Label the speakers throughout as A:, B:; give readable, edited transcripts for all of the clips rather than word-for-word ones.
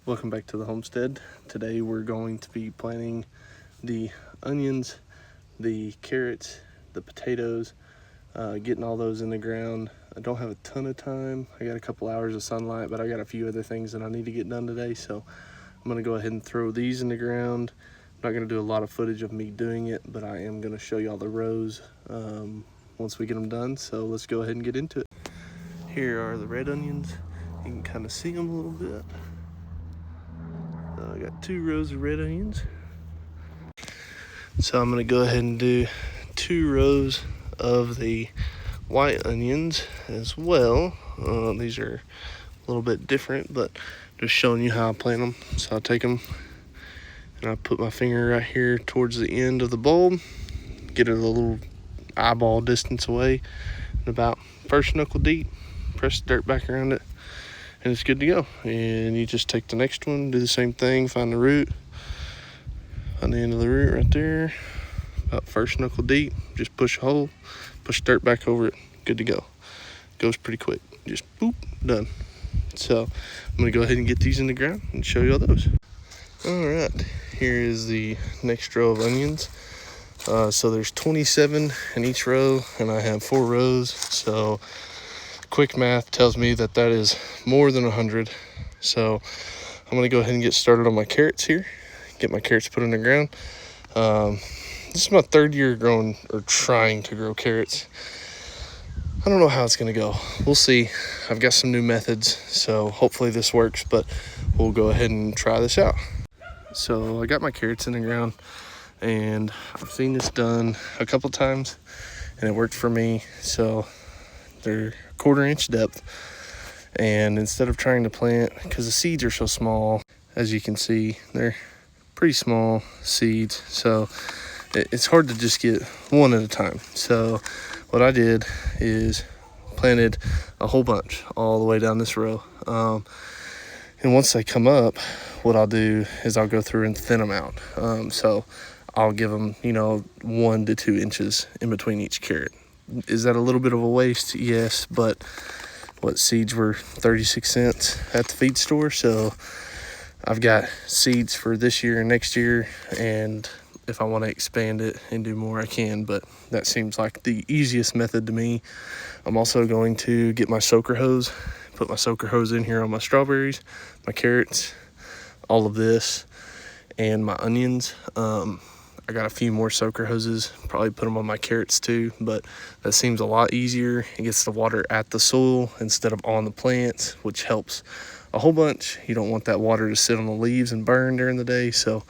A: Welcome back to the homestead. Today we're going to be planting the onions, the carrots, the potatoes, getting all those in the ground. I don't have a ton of time. I got a couple hours of sunlight, but I got a few other things that I need to get done today. So I'm gonna go ahead and throw these in the ground. I'm not gonna do a lot of footage of me doing it, but I am gonna show y'all the rows once we get them done. So let's go ahead and get into it. Here are the red onions. You can kind of see them a little bit. I got 2 rows of red onions. So I'm gonna go ahead and do 2 rows of the white onions as well. These are a little bit different, but just showing you how I plant them. So I take them and I put my finger right here towards the end of the bulb, get it a little eyeball distance away, and about first knuckle deep, press the dirt back around it, and it's good to go. And you just take the next one, do the same thing, find the root, on the end of the root right there, about first knuckle deep, just push a hole, push dirt back over it, good to go. Goes pretty quick, just boop, done. So I'm gonna go ahead and get these in the ground and show you all those. All right, here is the next row of onions. So there's 27 in each row, and I have 4 rows, so quick math tells me that that is more than 100. So I'm gonna go ahead and get started on my carrots here, get my carrots put in the ground. This is my 3rd year growing or trying to grow carrots. I don't know how it's gonna go. We'll see. I've got some new methods, so hopefully this works, but we'll go ahead and try this out. So I got my carrots in the ground, and I've seen this done a couple times, and it worked for me. So they're 1/4 inch depth, and instead of trying to plant, because the seeds are so small, as you can see, they're pretty small seeds, so it's hard to just get one at a time. So what I did is planted a whole bunch all the way down this row, and once they come up, what I'll do is I'll go through and thin them out. So I'll give them 1 to 2 inches in between each carrot. Is that a little bit of a waste? Yes, but what, seeds were 36 cents at the feed store, so I've got seeds for this year and next year, and if I want to expand it and do more, I can, but that seems like the easiest method to me. I'm also going to get my soaker hose, put my soaker hose in here on my strawberries, my carrots, all of this, and my onions. I got a few more soaker hoses, probably put them on my carrots too, but that seems a lot easier. It gets the water at the soil instead of on the plants, which helps a whole bunch. You don't want that water to sit on the leaves and burn during the day, so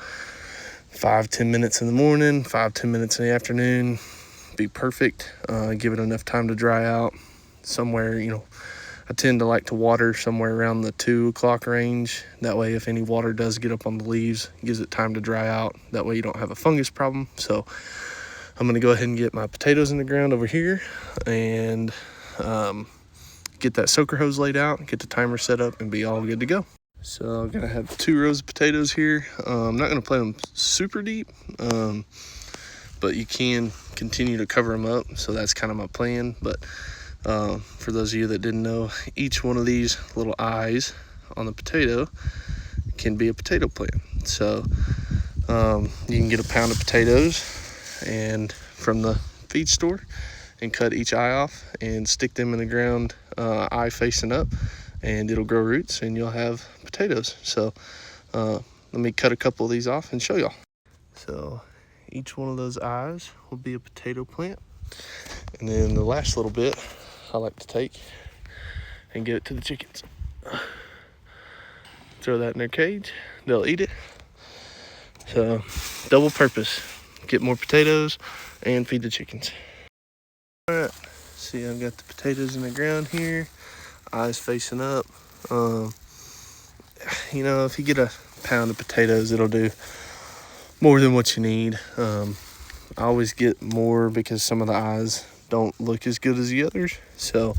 A: 5-10 minutes in the morning, 5-10 minutes in the afternoon, be perfect. Give it enough time to dry out. Somewhere, I tend to like to water somewhere around the 2 o'clock range. That way, if any water does get up on the leaves, it gives it time to dry out. That way you don't have a fungus problem. So I'm gonna go ahead and get my potatoes in the ground over here, and get that soaker hose laid out, get the timer set up, and be all good to go. So I'm gonna have 2 rows of potatoes here. I'm not gonna plant them super deep, but you can continue to cover them up. So that's kind of my plan. But for those of you that didn't know, each one of these little eyes on the potato can be a potato plant. So you can get a pound of potatoes and from the feed store and cut each eye off and stick them in the ground, eye facing up, and it'll grow roots and you'll have potatoes. So let me cut a couple of these off and show y'all. So each one of those eyes will be a potato plant, and then the last little bit I like to take and give it to the chickens. Throw that in their cage, they'll eat it. So double purpose, get more potatoes and feed the chickens. All right, see, I've got the potatoes in the ground here, eyes facing up. If you get a pound of potatoes, it'll do more than what you need. I always get more because some of the eyes don't look as good as the others. So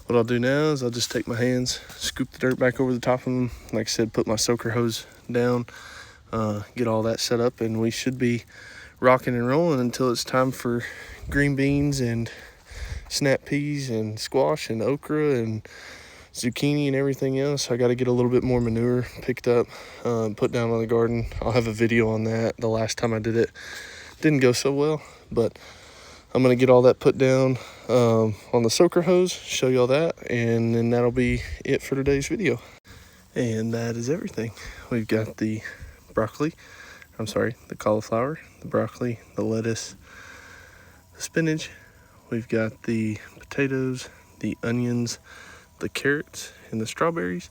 A: what I'll do now is I'll just take my hands, scoop the dirt back over the top of them. Like I said, put my soaker hose down, get all that set up, and we should be rocking and rolling until it's time for green beans and snap peas and squash and okra and zucchini and everything else, I got to get a little bit more manure picked up, put down on the garden. I'll have a video on that. The last time I did it didn't go so well, but I'm going to get all that put down on the soaker hose, show y'all that, and then that'll be it for today's video. And that is everything. We've got the broccoli, the cauliflower, the broccoli, the lettuce, the spinach. We've got the potatoes, the onions, the carrots, and the strawberries.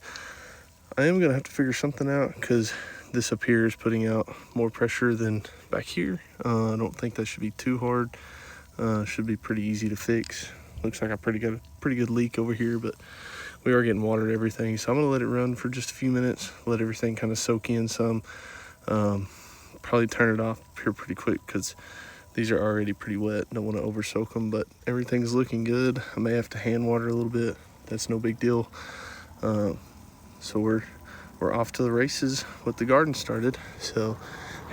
A: I am going to have to figure something out because this up here is putting out more pressure than back here. I don't think that should be too hard. Should be pretty easy to fix. Looks like I got a pretty good leak over here, but we are getting water to everything. So I'm gonna let it run for just a few minutes, let everything kind of soak in some. Probably turn it off here pretty quick because these are already pretty wet. Don't want to over soak them, but everything's looking good. I may have to hand water a little bit. That's no big deal. So we're off to the races with the garden started. So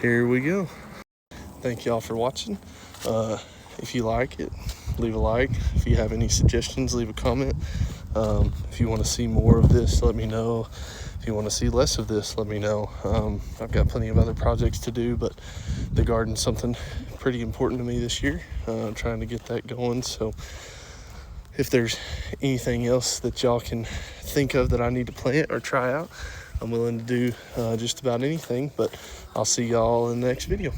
A: here we go. Thank y'all for watching. If you like it, leave a like. If you have any suggestions, leave a comment. If you want to see more of this, let me know. If you want to see less of this, let me know. I've got plenty of other projects to do, but the garden's something pretty important to me this year. I'm trying to get that going. So if there's anything else that y'all can think of that I need to plant or try out, I'm willing to do just about anything. But I'll see y'all in the next video.